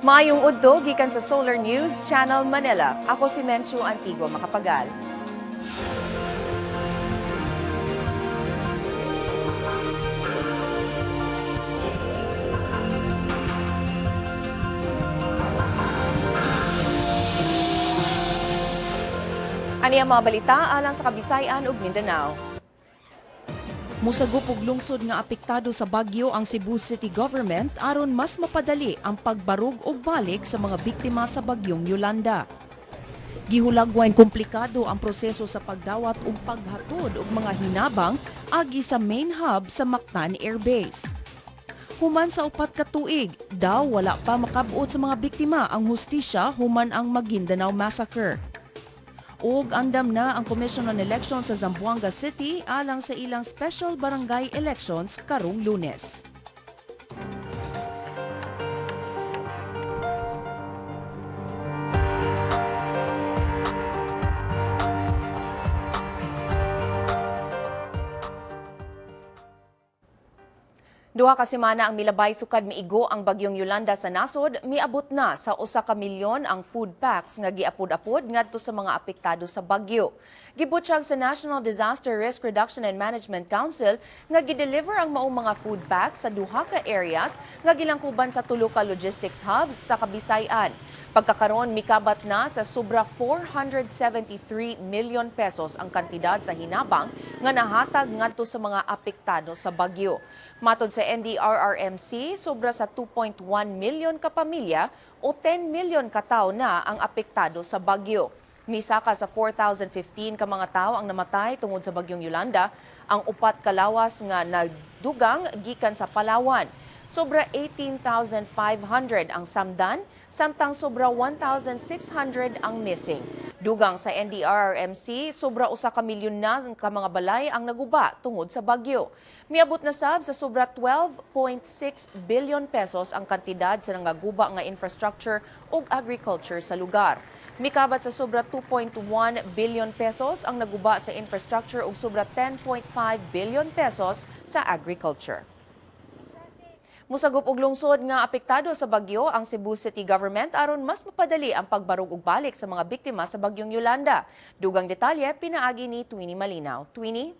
Maayong udto gikan sa Solar News Channel Manila. Ako si Menchu Antigua Makapagal. Ani ang mga balita alang sa Kabisayan ug Mindanao. Musagop og lungsod nga apektado sa bagyo ang Cebu City Government aron mas mapadali ang pagbarug og balik sa mga biktima sa bagyong Yolanda. Gihulagwain komplikado ang proseso sa pagdawat ug paghatod og mga hinabang agi sa main hub sa Mactan Air Base. Human sa 4 ka tuig, daw wala pa makabot sa mga biktima ang hustisya human ang Maguindanao Massacre. Ug andam na ang Commission on Elections sa Zamboanga City alang sa ilang special barangay elections karong Lunes. Duha ka semana ang milabay sukad miigo ang bagyong Yolanda sa nasod, miabot na sa 1 ka milyon ang food packs nga giapod-apod ngadto sa mga apektado sa bagyo. Gibutyag sa National Disaster Risk Reduction and Management Council nga gideliver ang maong mga food packs sa duha ka areas nga gilangkuban sa 3 ka logistics hubs sa Kabisayan. Pagkakaroon, mikabat na sa sobra 473 million pesos ang kantidad sa hinabang nga nahatag ngadto sa mga apektado sa bagyo. Matod sa NDRRMC, sobra sa 2.1 million ka pamilya o 10 million ka tawo na ang apektado sa bagyo. Misaka sa 4,015 ka mga tawo ang namatay tungod sa bagyong Yolanda, ang 4 ka lawas nga nagdugang gikan sa Palawan. Sobra 18,500 ang samdan, samtang sobra 1,600 ang missing. Dugang sa NDRRMC, sobra 1 ka milyon na ka mga balay ang naguba tungod sa bagyo. Miabot na sab sa sobra 12.6 billion pesos ang kantidad sa nangaguba nga infrastructure ug agriculture sa lugar. Mikabat sa sobra 2.1 billion pesos ang naguba sa infrastructure ug sobra 10.5 billion pesos sa agriculture. Musagop og lungsod nga apektado sa bagyo ang Cebu City Government aron mas mapadali ang pagbarug ug balik sa mga biktima sa bagyong Yolanda. Dugang detalye pinaagi ni Twini Malinaw. Twini?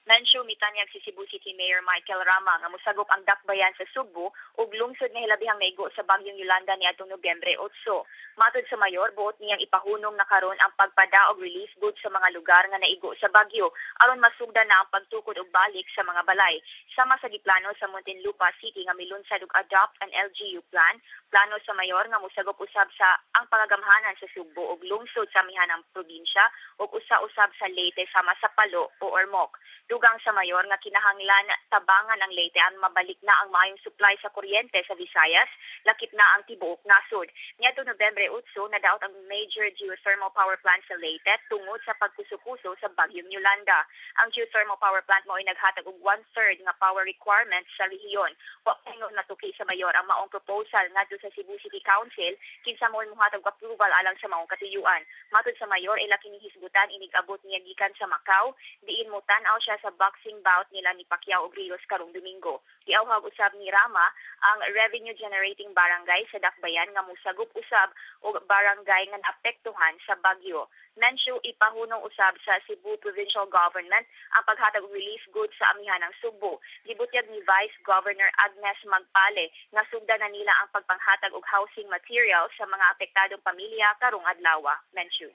Menchu mitanyag si Cebu City Mayor Michael Rama nga musagop ang dakbayan sa Subo ug lungsod nga hilabihang naigo sa bagyong Yolanda niadtong Nobyembre 8. Matod sa mayor, buot niyang ipahunong na karon ang pagpada og relief goods sa mga lugar nga naigo sa bagyo aron masugdan na ang pagtukod og balik sa mga balay. Sama sa giplano sa Muntinlupa City nga milunsad og adopt an LGU plan, plano sa mayor nga musagop usab sa ang pagagamhanan sa Subo ug lungsod sa amihanang probinsya ug usa-usab sa Leyte sama sa Palo o Ormoc. Dugang sa mayor nga kinahanglan tabangan ang Leyte ang mabalik na ang maayong supply sa kuryente sa Visayas, lakip na ang tibuok nasod. Niadtong Nobyembre 8, nadaot ang major geothermal power plant sa Leyte tungod sa pagkusukuso sa bagyong Yolanda. Ang geothermal power plant mo ay naghatag og 1/3 nga power requirements sa rehiyon. Wa paingon natuki sa mayor ang maong proposal ngadto sa Cebu City Council kinsa mo mohatag approval alang sa maong katuyuan. Matod sa mayor ay laki ni hisgutan inig-abot niya gikan sa Macau, diin mo tan-aw siya sa boxing bout nila ni Pacquiao ug Rios karong Domingo. Giawhag usab ni Rama ang revenue generating barangay sa dakbayan nga musagop usab og barangay nga naapektuhan sa bagyo. Menchu ipahunong usab sa Cebu Provincial Government ang paghatag og relief goods sa amihanang Subo. Gibutyag ni Vice Governor Agnes Magpale nga sugdan na nila ang pagpanghatag og housing materials sa mga apektadong pamilya karong adlaw. Menchu.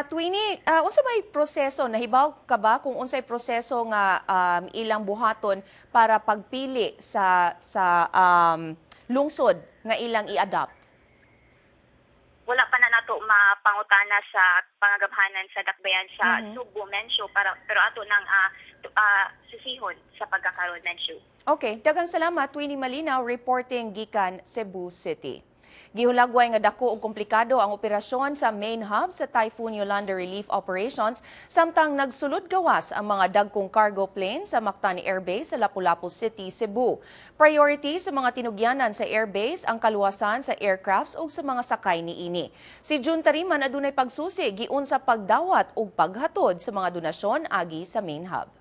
Twini, unsa may proseso nahibaw ka ba kung unsay proseso nga ilang buhaton para pagpili sa lungsod nga ilang i-adopt? Wala pa na nato mapangutana sa pangagamhanan sa dakbayan sa Subo, Menchu, pero ato nang susihon sa pagkakaroon, Menchu. Okay, daghang salamat Twini Malinaw reporting gikan Cebu City. Gihulagway nga dako ug komplikado ang operasyon sa main hub sa Typhoon Yolanda Relief Operations samtang nagsulod gawas ang mga dagkong cargo plane sa Mactan Air Base sa Lapu-Lapu City, Cebu. Priority sa mga tinugyanan sa airbase ang kaluwasan sa aircrafts ug sa mga sakay niini. Si Jun Tariman adunay pagsusi giun sa pagdawat ug paghatod sa mga donasyon agi sa main hub.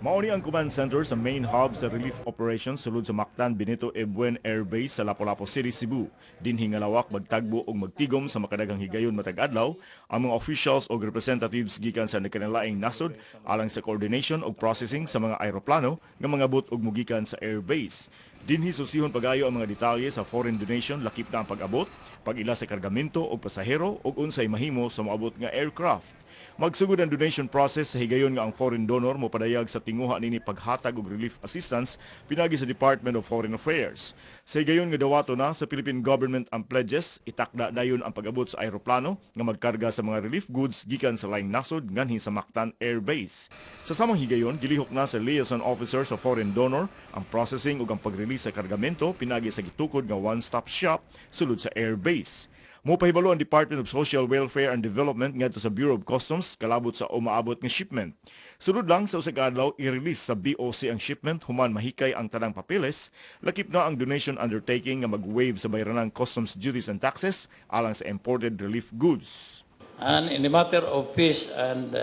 Mauni ang command center sa main hub sa relief operations sulod sa Mactan Benito Ebuen Air Base sa Lapu-Lapu City, Cebu. Dinhi nga lawak magtagbo og magtigom sa makadaghang higayon matag adlaw ang mga officials o representatives gikan sa nakanilaing nasod alang sa coordination og processing sa mga aeroplano nga mga but og mugikan sa air base. Dinhi susihon pagayo ang mga detalye sa foreign donation lakip na ang pag-abot, pag-ila sa kargamento o pasahero ug unsay mahimo sa moabot nga aircraft. Magsugod ang donation process sa higayon nga ang foreign donor mo padayag sa tinguha nini paghatag og relief assistance pinagi sa Department of Foreign Affairs. Sa higayon nga dawato na sa Philippine government ang pledges, itakda dayon ang pag-abot sa aeroplano nga magkarga sa mga relief goods gikan sa laing nasod nganhi sa Mactan Air Base. Sa samang higayon, gilihok na sa liaison officer sa foreign donor ang processing ug ang pag-release sa kargamento pinagi sa gitukod nga one-stop shop sulod sa air base. Mopahibalo ang Department of Social Welfare and Development ngadto sa Bureau of Customs kalabot sa umaabot nga shipment. Sunod lang sa usa ka adlaw i-release sa BOC ang shipment human mahikay ang tanang papeles, lakip na ang donation undertaking nga mag-waive sa bayranang customs duties and taxes alang sa imported relief goods. And in the matter of fees and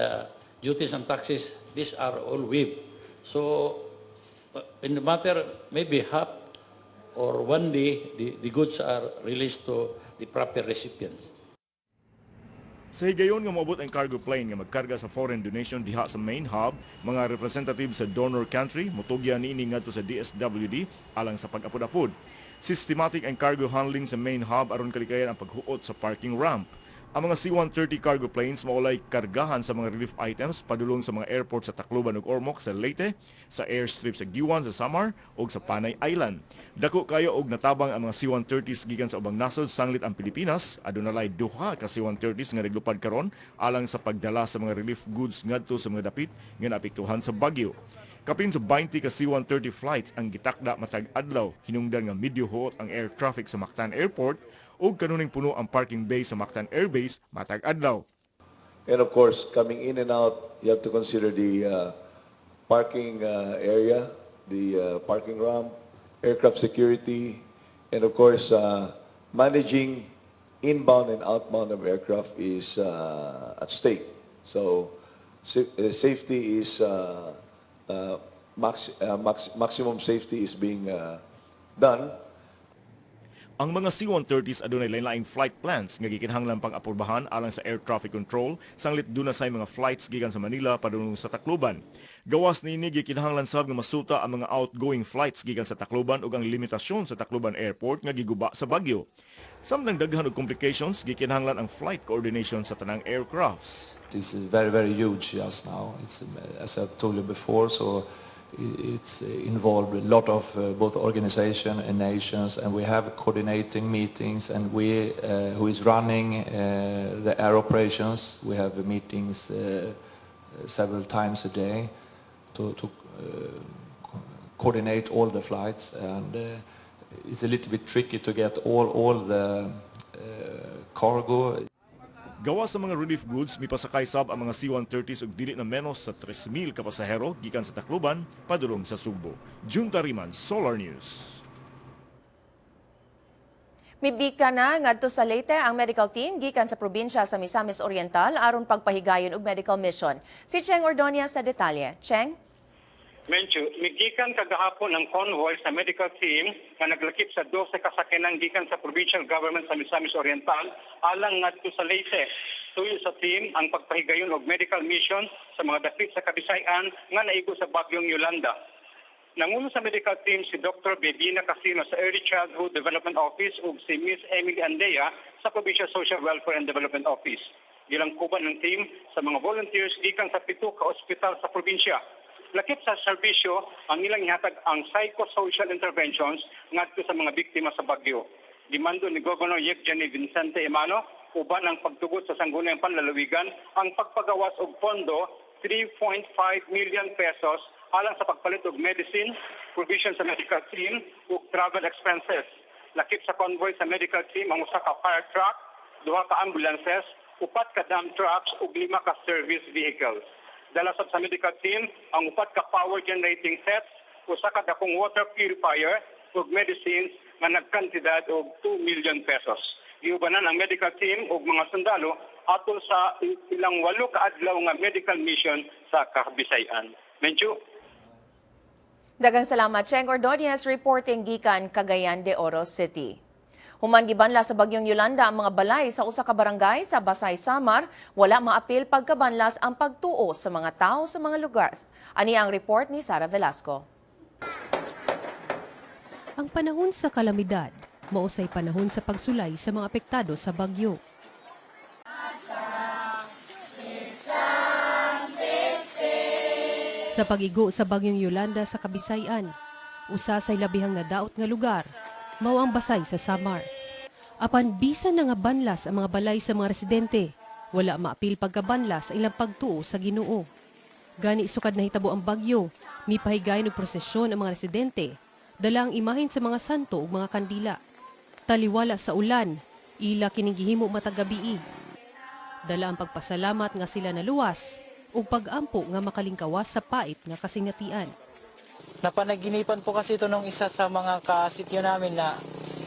duties and taxes, these are all waived. So in the matter maybe half or one day, the goods are released to the proper recipients. Sa higayon nga moabot ang cargo plane nga magkarga sa foreign donation diha sa main hub, mga representative sa donor country motugya niini ngadto sa DSWD alang sa pag-apod-apod. Systematic ang cargo handling sa main hub aron kalikayan ang paghuot sa parking ramp. Ang mga C-130 cargo planes maulay kargahan sa mga relief items padulong sa mga airport sa Tacloban ug Ormoc sa Leyte, sa airstrip sa Giwan sa Samar ug sa Panay Island. Dako kayo og natabang ang mga C-130s gikan sa ubang nasod sanglit ang Pilipinas, adunay duha ka C-130s nga naglupad karon alang sa pagdala sa mga relief goods ngadto sa mga dapit nga naapektuhan sa bagyo. Kapin sa 20 ka C-130 flights ang gitakda matag adlaw, hinungdan nga medyo huot ang air traffic sa Mactan Airport ug kanuning puno ang parking bay sa Mactan Air Base matag adlaw. And of course, coming in and out, you have to consider the parking area, the parking ramp, aircraft security, and of course, managing inbound and outbound of aircraft is at stake. So, safety is maximum safety is being done. Ang mga C-130s adunay lain-laing flight plans nga gikinahanglan pang apurbahan alang sa air traffic control sanglit duna say mga flights gikan sa Manila padulong sa Tacloban. Gawas niini gikinahanglan sab nga masuta ang mga outgoing flights gikan sa Tacloban ug ang limitasyon sa Tacloban Airport nga giguba sa bagyo. Samtang daghan og complications gikinahanglan ang flight coordination sa tanang aircrafts. This is very, very huge just now. It's, as I've told you before, so it's involved a lot of both organization and nations, and we have coordinating meetings, and we, who is running the air operations, we have meetings several times a day to coordinate all the flights, and it's a little bit tricky to get all the cargo. Gawa sa mga relief goods, mipasakay sab ang mga C-130s ug dili na menos sa 3,000 ka pasahero gikan sa Tacloban padulong sa Sugbo. June Tariman, Solar News. Mibika na ngadto sa Leyte ang medical team gikan sa probinsya sa Misamis Oriental aron pagpahigayon og medical mission. Si Cheng Ordonia sa detalye. Cheng? Menchu, migikan kagahapon ang convoy sa medical team na naglakip sa 12 kasakyanan gikan sa provincial government sa Misamis Oriental alang ngadto sa Leyte. Tuyo sa team ang pagpahigayon og medical mission sa mga dapit sa Kabisayan nga naigo sa bagyong Yolanda. Nangulo sa medical team si Dr. Bebina Casino sa Early Childhood Development Office ug si Miss Emily Andea sa Provincial Social Welfare and Development Office. Gilangkuban ng team sa mga volunteers gikan sa 7 ka ospital sa probinsya. Lakip sa serbisyo ang ilang ihatag ang psychosocial interventions ngadto sa mga biktima sa bagyo. Dimando ni Governor Yekjani Vincente Emano uban ang pagtugot sa Sangguniang Panlalawigan ang pagpagawas og pondo 3.5 million pesos alang sa pagpalit og medicine, provision sa medical team ug travel expenses. Lakip sa convoy sa medical team ang usa ka fire truck, 2 ka ambulances, 4 ka dump trucks ug 5 ka service vehicles. Dala sa medical team ang 4 ka power generating sets, usa ka dakong water purifier ug medicines nga nagkantidad og 2 million pesos. Giubanan ang medical team ug mga sundalo atol sa ilang 8 ka adlaw nga medical mission sa Kabisayan. Menchu. Dagang salamat, Cheng Ordonez, reporting gikan Cagayan de Oro City. Human gibanla sa bagyong Yolanda ang mga balay sa usa ka barangay sa Basay, Samar, wala maapil pagkabanlas ang pagtuo sa mga tao sa mga lugar. Ani ang report ni Sara Velasco. Ang panahon sa kalamidad, mausay panahon sa pagsulay sa mga apektado sa bagyo. Sa pag-igo sa bagyong Yolanda sa Kabisayan, usa say labihang nadaot nga lugar, mao ang Basay sa Samar. Apan bisan na nga banlas ang mga balay sa mga residente, wala maapil pagkabanlas sa ilang pagtuo sa Ginoo. Gani sukad na hitabo ang bagyo, mipahigayon og prosesyon ang mga residente, dala ang imahen sa mga santo ug mga kandila. Taliwala sa ulan, ila kining gihimo matag gabii. Dala ang pagpasalamat nga sila naluwas ug pag-ampo nga makalingkawas sa pait nga kasinatian. Napanaginipan po kasi ito nung isa sa mga kasityo namin na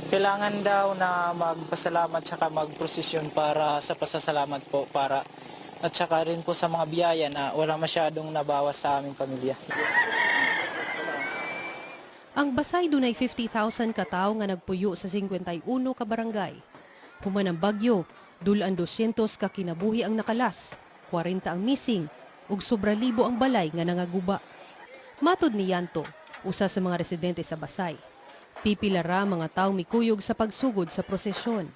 kailangan daw na magpasalamat saka magprosesyon para sa pasasalamat po para at saka rin po sa mga biyaya na wala masyadong nabawas sa aming pamilya. Ang Basay dunay 50,000 ka tawo nga nagpuyo sa 51 ka barangay. Human ang bagyo, dulan 200 ka kinabuhi ang nakalas, 40 ang missing, ug sobra libo ang balay nga nangaguba. Matod ni Yanto, usa sa mga residente sa Basay, pipila ra mga tawo mikuyog sa pagsugod sa prosesyon.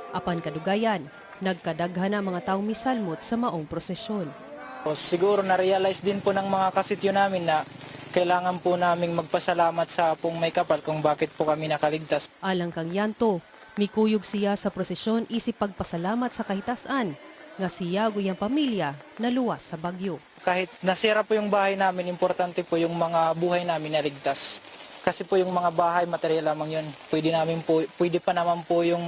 Apan kadugayan, nagkadaghan na mga tawo misalmot sa maong prosesyon. Siguro na-realize din po ng mga kasityo namin na kailangan po naming magpasalamat sa pong may kapal kung bakit po kami nakaligtas. Alang kang Yanto, mikuyog siya sa prosesyon isip pagpasalamat sa kahitasan nga siya ug iyang pamilya naluwas sa bagyo. Kahit nasira po yung bahay namin, importante po yung mga buhay namin na ligtas. Kasi po yung mga bahay, material lamang yun. Pwede pa naman po yung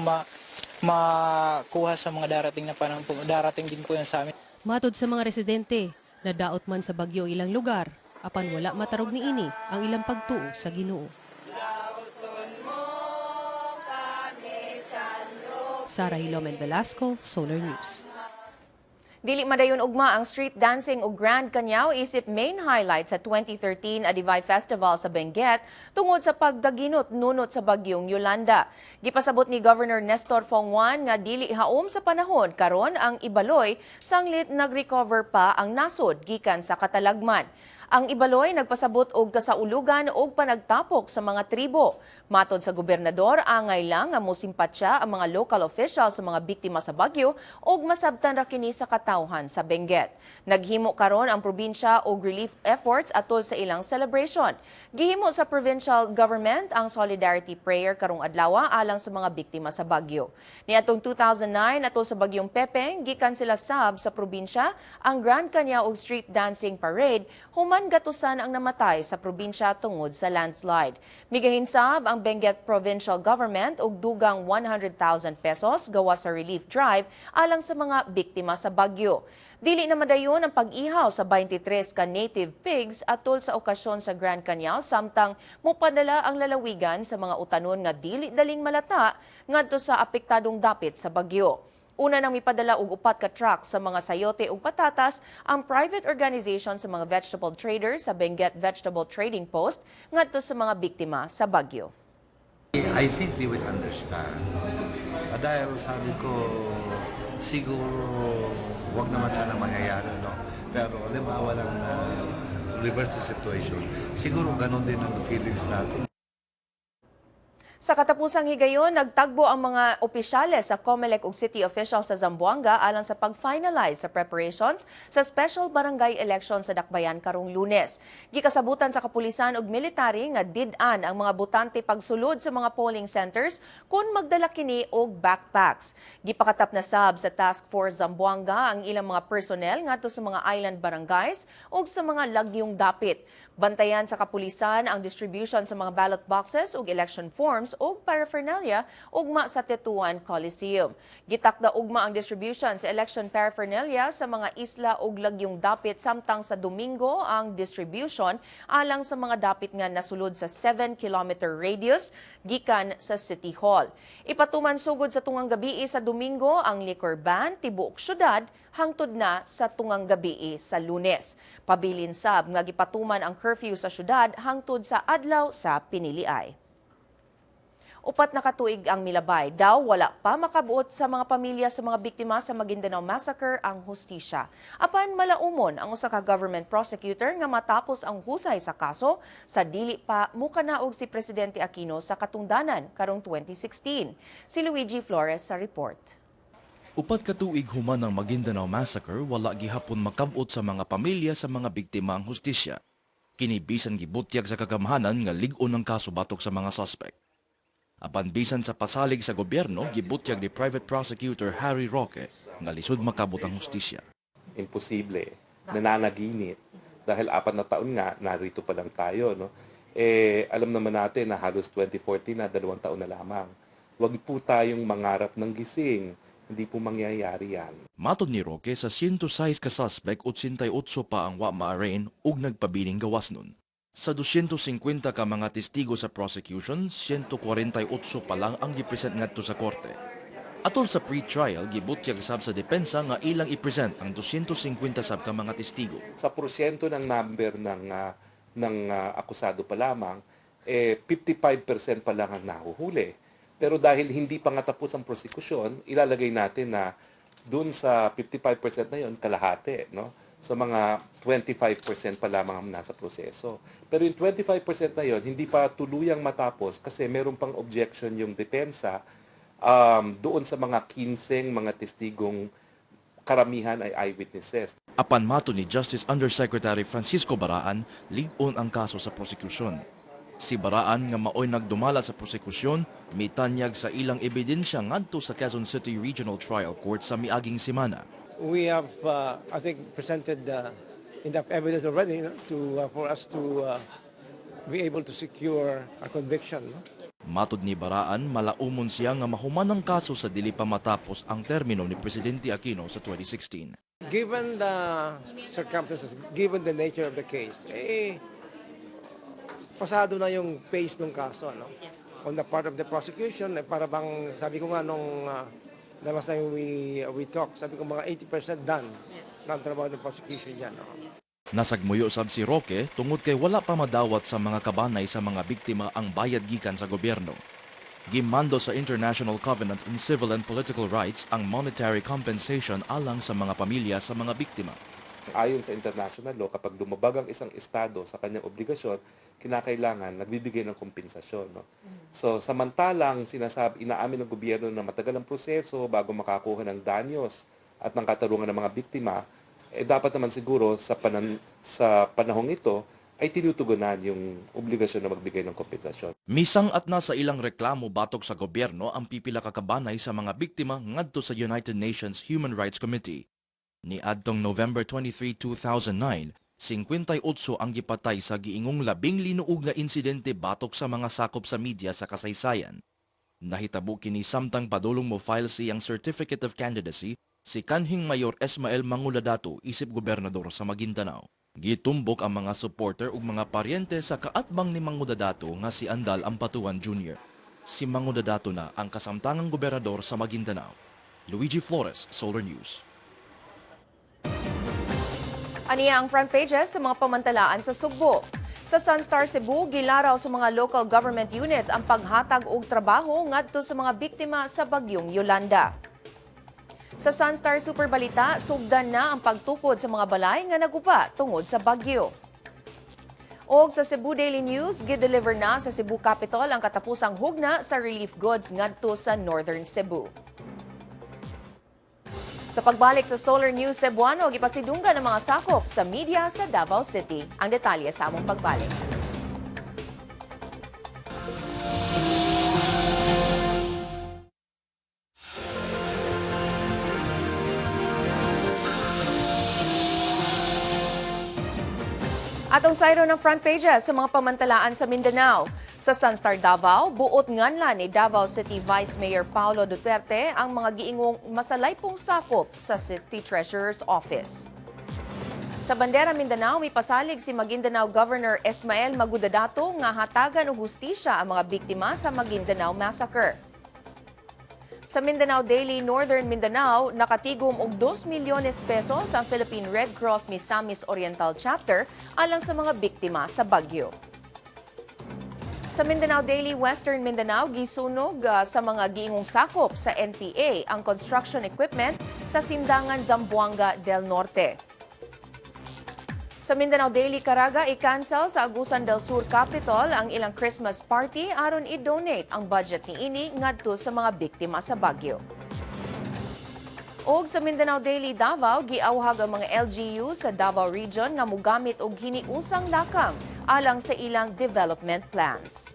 makuha sa mga darating na panahon po. Darating din po yun sa amin. Matod sa mga residente, nadaot man sa bagyo ilang lugar, apan wala matarog ni ini ang ilang pagtuo sa Ginoo. Sara Hilomen Velasco, Solar News. Dili madayon ugma ang street dancing ug Grand Canyaw isip main highlight sa 2013 Adivay Festival sa Benguet tungod sa pagdaginot nunot sa bagyong Yolanda. Gipasabot ni Governor Nestor Fongwan nga dili haom sa panahon karon ang Ibaloy sanglit nag-recover pa ang nasod gikan sa katalagman. Ang Ibaloy nagpasabot og kasaulugan og panagtapok sa mga tribo. Matod sa gobernador, angay lang nga mosimpatya ang mga local officials sa mga biktima sa bagyo og masabtan ra kini sa katawhan sa Benguet. Naghimo karon ang probinsya og relief efforts atol sa ilang celebration. Gihimo sa provincial government ang solidarity prayer karong adlaw alang sa mga biktima sa bagyo. Niadtong 2009 atol sa bagyong Pepeng, gikan sila sab sa probinsya ang Grand Canyaw og street dancing parade human gatusan ang namatay sa probinsya tungod sa landslide. Migahinsab ang Benguet Provincial Government og dugang 100,000 pesos gawa sa relief drive alang sa mga biktima sa bagyo. Dili na madayon ang pag-ihaw sa 23 ka native pigs atol sa okasyon sa Grand Canyaw samtang mopadala ang lalawigan sa mga utanon nga dili daling malata ngadto sa apektadong dapit sa bagyo. Una nang mipadala og 4 ka truck sa mga sayote ug patatas ang private organization sa mga vegetable traders sa Benguet Vegetable Trading Post ngadto sa mga biktima sa bagyo. I think they will understand. Dahil sabi ko, siguro wag naman sana mangyayari, no? Pero halimbawa lang reverse the situation, siguro ganun din ang feelings natin. Sa katapusang higayon, nagtagbo ang mga opisyales sa COMELEC ug city officials sa Zamboanga alang sa pag-finalize sa preparations sa special barangay election sa Dakbayan karong Lunes. Gikasabutan sa kapulisan ug military nga did-an ang mga botante pagsulod sa mga polling centers kung magdala kini og backpacks. Gipakatap na sab sa Task Force Zamboanga ang ilang mga personnel ngadto sa mga island barangays ug sa mga lagyong dapit. Bantayan sa kapulisan ang distribution sa mga ballot boxes ug election forms items o paraphernalia ugma sa Tetuan Coliseum. Gitakda ugma ang distribution sa election paraphernalia sa mga isla ug lagyong dapit samtang sa Domingo ang distribution alang sa mga dapit nga nasulod sa 7-kilometer radius gikan sa City Hall. Ipatuman sugod sa tungang gabii sa Domingo ang liquor ban tibuok syudad hangtod na sa tungang gabii sa Lunes. Pabilin sab nga gipatuman ang curfew sa syudad hangtod sa adlaw sa piniliay. Upat na katuig ang milabay, daw wala pa makabuot sa mga pamilya sa mga biktima sa Maguindanao Massacre ang hustisya. Apan malaumon ang usa ka government prosecutor nga matapos ang husay sa kaso sa dili pa mukanaog si Presidente Aquino sa katungdanan karong 2016. Si Luigi Flores sa report. Upat ka tuig human ng Maguindanao Massacre, wala gihapon makabot sa mga pamilya sa mga biktima ang hustisya. Kini bisan gibutyag sa kagamhanan nga lig-on ng kaso batok sa mga suspect. Apan bisan sa pasalig sa gobyerno, gibutyag ni Private Prosecutor Harry Roque nga lisod makabot ang hustisya. Imposible, nananaginip, dahil 4 na taon nga, narito pa lang tayo. No? Alam naman natin na halos 2014 na, 2 taon na lamang. Huwag po tayong mangarap ng gising. Hindi po mangyayari yan. Matod ni Roque, sa 106 ka suspect, 88 pa ang wa ma-arraign ug nagpabiling gawas nun. Sa 250 ka mga testigo sa prosecution, 148 pa lang ang gipresent ngadto sa korte. Atol sa pre-trial, gibutyag sab sa depensa nga ilang i-present ang 250 sab ka mga testigo. Sa porsyento ng number ng akusado pa lamang, 55% pa lang ang nahuhuli. Pero dahil hindi pa nga tapos ang prosekusyon, ilalagay natin na dun sa 55% na yon kalahati, no? So mga 25% pa lamang ang nasa proseso. Pero yung 25% na yon hindi pa tuluyang matapos kasi meron pang objection yung depensa doon sa mga 15 mga testigong karamihan ay eyewitnesses. Apan mato ni Justice Undersecretary Francisco Baraan, lig-on ang kaso sa prosekusyon. Si Baraan nga maoy nagdumala sa prosekusyon, mitanyag sa ilang ebidensya ngadto sa Quezon City Regional Trial Court sa miaging semana. We have, I think, presented enough evidence already for us to be able to secure a conviction. No? Matod ni Baraan, malaumon siya nga mahuman ang kaso sa dili pa matapos ang termino ni Presidente Aquino sa 2016. Given the circumstances, given the nature of the case, pasado na yung pace ng kaso. No? Yes. On the part of the prosecution, para bang, sabi ko nga nung the last time we talked, sabi ko mga 80% done ng trabaho ng prosecution yan. No? Nasagmuyo sab si Roque tungod kay wala pa madawat sa mga kabanay sa mga biktima ang bayad gikan sa gobyerno. Gimando sa International Covenant in Civil and Political Rights ang monetary compensation alang sa mga pamilya sa mga biktima. Ayon sa international law, kapag lumabag ang isang estado sa kanyang obligasyon, kinakailangan nagbibigay ng kompensasyon. No? So, samantalang inaamin ng gobyerno na matagal ang proseso bago makakuha ng danyos at ng katarungan ng mga biktima, dapat naman siguro sa panahong ito ay tinutugunan yung obligasyon na magbigay ng kompensasyon. Misang at nasa ilang reklamo batok sa gobyerno ang pipila kakabanay sa mga biktima ngadto sa United Nations Human Rights Committee. Ni adtong November 23, 2009, 58 ang gipatay sa giingong labing linuog nga insidente batok sa mga sakop sa media sa kasaysayan. Nahitabo kini samtang padulong mo file siyang Certificate of Candidacy si kanhing Mayor Esmael Mangudadato isip gobernador sa Maguindanao. Gitumbok ang mga supporter ug mga paryente sa kaatbang ni Mangudadato nga si Andal Ampatuan Jr. Si Mangudadato na ang kasamtangang gobernador sa Maguindanao. Luigi Flores, Solar News. Aniya ang front pages sa mga pamantalaan sa Sugbo. Sa Sunstar Cebu, gilaraw sa mga local government units ang paghatag og trabaho ngadto sa mga biktima sa bagyong Yolanda. Sa Sunstar Superbalita, sugdan na ang pagtukod sa mga balay nga naguba tungod sa bagyo. Og sa Cebu Daily News, gideliver na sa Cebu Capital ang katapusang hugna sa relief goods ngadto sa Northern Cebu. Sa pagbalik sa Solar News Cebuano, gipasidunggan ang mga sakop sa media sa Davao City. Ang detalye sa among pagbalik. At Atong sayro ng front pages sa mga pamantalaan sa Mindanao. Sa Sunstar Davao, buot nganla ni Davao City Vice Mayor Paulo Duterte ang mga giingong masalaypong sakop sa City Treasurer's Office. Sa Bandera Mindanao, may pasalig si Maguindanao Governor Esmael Magudadato nga hatagan og hustisya ang mga biktima sa Maguindanao Massacre. Sa Mindanao Daily, Northern Mindanao, nakatigom og 2 milyones pesos ang Philippine Red Cross Misamis Oriental Chapter alang sa mga biktima sa bagyo. Sa Mindanao Daily, Western Mindanao, gisunog sa mga giingong sakop sa NPA ang construction equipment sa Sindangan, Zamboanga del Norte. Sa Mindanao Daily, Caraga, i-cancel sa Agusan del Sur Capitol ang ilang Christmas party aron i-donate ang budget ni ini ngadto sa mga biktima sa bagyo. Og sa Mindanao Daily Davao, giawhag ang mga LGU sa Davao Region nga mogamit og hiniusang lakang alang sa ilang development plans.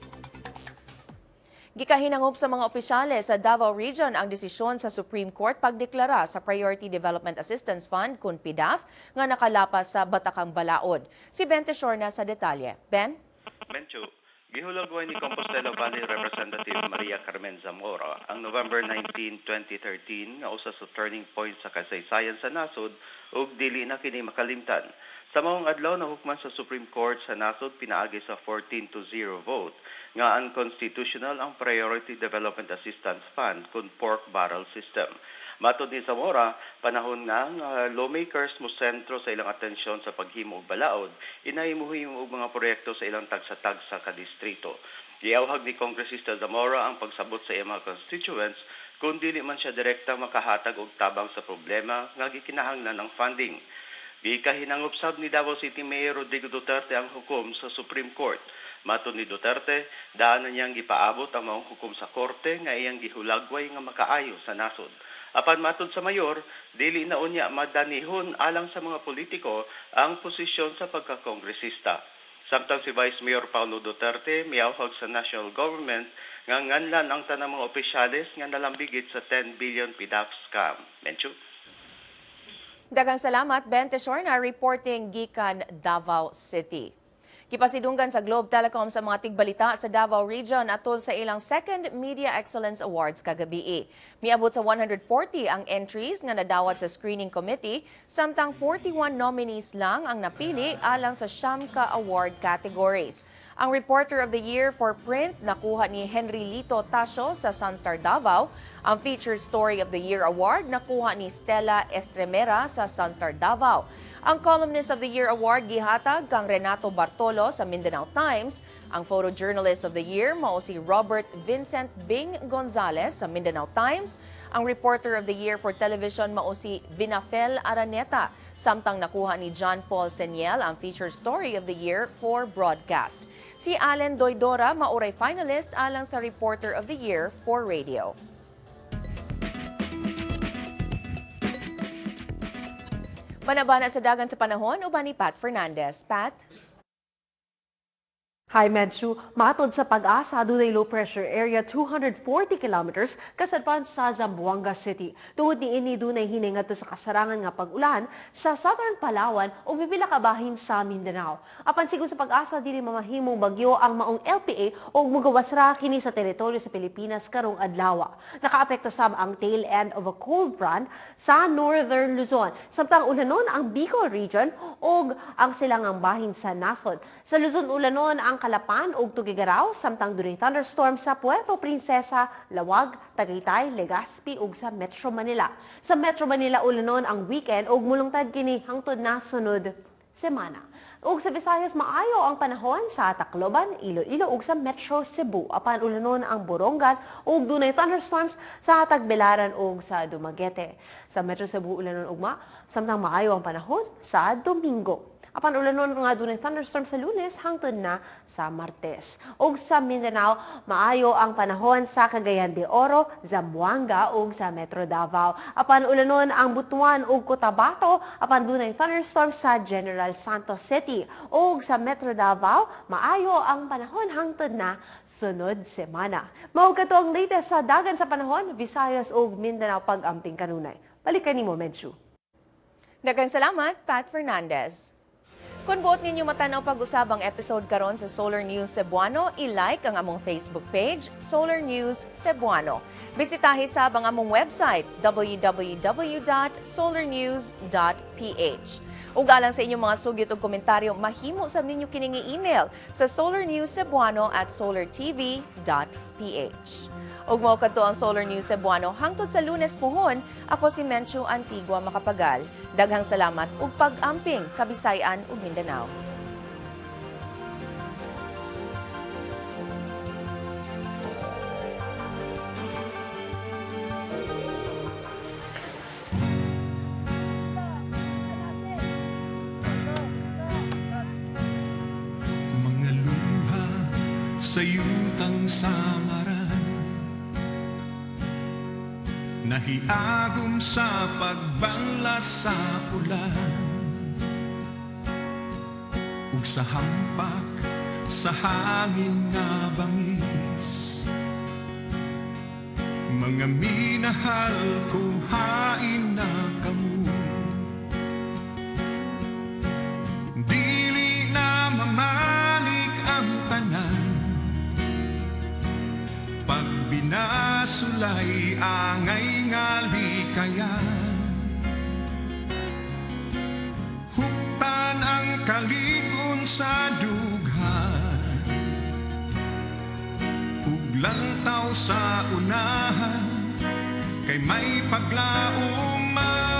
Gikahinangop sa mga opisyales sa Davao Region ang desisyon sa Supreme Court pagdeklara sa Priority Development Assistance Fund kung PDAF nga nakalapas sa Batakang Balaod. Si Ben Teshorna sa detalye. Ben? Mencho, gihulagway ni Compostela Valley Representative Maria Carmen Zamora ang November 19, 2013 nga usa sa turning point sa kasaysayan sa nasod ug dili na kini makalimtan. Sa maong adlaw na hukman sa Supreme Court sa nasod pinaagi sa 14-0 vote nga unconstitutional ang Priority Development Assistance Fund kung pork barrel system. Matod ni Zamora, panahon nga lawmakers mo sentro sa ilang atensyon sa paghimo og balaod, inahimuhimo og mga proyekto sa ilang tagsa-tagsa ka distrito. Giawhag ni Kongresista Zamora ang pagsabot sa iyang mga constituents kung dili man siya direkta makahatag og tabang sa problema nga gikinahanglan ng funding. Gikahinangop sab ni Davao City Mayor Rodrigo Duterte ang hukom sa Supreme Court. Matod ni Duterte, daanan niyang gipaabot ang maong hukom sa korte nga iyang gihulagway nga makaayo sa nasod. Apan matod sa mayor, dili na unya madanihon alang sa mga politiko ang posisyon sa pagkakongresista. Samtang si Vice Mayor Paulo Duterte miawhag sa national government nga nganlan ang tanang mga opisyales nga nalambigit sa 10 billion PDAF scam. Menchu? Daghang salamat, Ben Teshorna, reporting gikan Davao City. Kipasidunggan sa Globe Telecom sa mga tigbalita sa Davao Region atol sa ilang Second Media Excellence Awards kagabi. Miabot sa 140 ang entries nga nadawat sa screening committee, samtang 41 nominees lang ang napili alang sa Shamka Award categories. Ang Reporter of the Year for Print nakuha ni Henry Lito Tasio sa Sunstar Davao. Ang Feature Story of the Year Award nakuha ni Stella Estremera sa Sunstar Davao. Ang Columnist of the Year Award gihatag kang Renato Bartolo sa Mindanao Times. Ang Photojournalist of the Year mao si Robert Vincent Bing Gonzalez sa Mindanao Times. Ang Reporter of the Year for Television mao si Vinafel Araneta. Samtang nakuha ni John Paul Seniel ang Feature Story of the Year for Broadcast. Si Allen Doidora mauray finalist alang sa Reporter of the Year for Radio. Manabana sa dagan sa panahon, uban ni Pat Fernandez. Pat? Hi, Medshu. Matod sa pag-asa, dunay low pressure area 240 kilometers kasadpan sa Zamboanga City. Tungod ni ini dunay hiningadto sa kasarangan nga pag-ulan sa Southern Palawan o bibila ka bahin sa Mindanao. Apan sigon sa pag-asa dili mamahimong bagyo ang maong LPA o mugawas ra kini sa teritoryo sa Pilipinas karong adlaw. Nakaapekto sab ang tail end of a cold front sa Northern Luzon. Samtang ulanon ang Bicol region o ang silangang bahin sa Nasod. Sa Luzon ulanon ang Kalapan ug Tugigaraw, samtang dunay thunderstorm sa Puerto Princesa, Lawag, Tagaytay, Legazpi ug sa Metro Manila. Sa Metro Manila ulanon ang weekend ug mulungtad kini hangtod na sunod semana. Ug sa Visayas maayo ang panahon sa Tacloban, Iloilo ug sa Metro Cebu. Apan ulanon ang Borongan ug dunay thunderstorms sa Tagbilaran ug sa Dumaguete. Sa Metro Cebu ulanon ugma, samtang maayo ang panahon sa Domingo. Apan ulanon nga dunay thunderstorm sa Lunes hangtod na sa Martes. Ug sa Mindanao, maayo ang panahon sa Cagayan de Oro, Zamboanga ug sa Metro Davao. Apan ulanon ang Butuan ug Cotabato, apan dunay thunderstorm sa General Santos City. Ug sa Metro Davao, maayo ang panahon hangtod na sunod semana. Mao kato ang latest sa dagan sa panahon, Visayas ug Mindanao pag-amping kanunay. Balik kanimo, Medshu. Daghang salamat, Pat Fernandez. Kung buot ninyo matanaw pag-usabang episode karon sa Solar News Cebuano, i-like ang among Facebook page, Solar News Cebuano. Bisitahi sa ang among website, www.solarnews.ph. Ug alang sa inyong mga sugyot ug komentaryo, mahimo sa ninyo kining email sa solarnewscebuano@solartv.ph. Ug mao kadto ang Solar News Cebuano hangtod sa Lunes puhon. Ako si Menchu Antigua Macapagal. Daghang salamat ug pag-amping Kabisayan ug Mindanao. Mga luha sa yutang samaran, nahiagom sa pagbanlas sa ulan, ug sa hampak sa hangin nga bangis. Mga minahal ko, hain na kamo, dili na mamalik ang tanan. Pag binasulay angay nga likayan, huktan ang kaligon sa dughan, ug lantaw sa unahan, kay may paglaom man.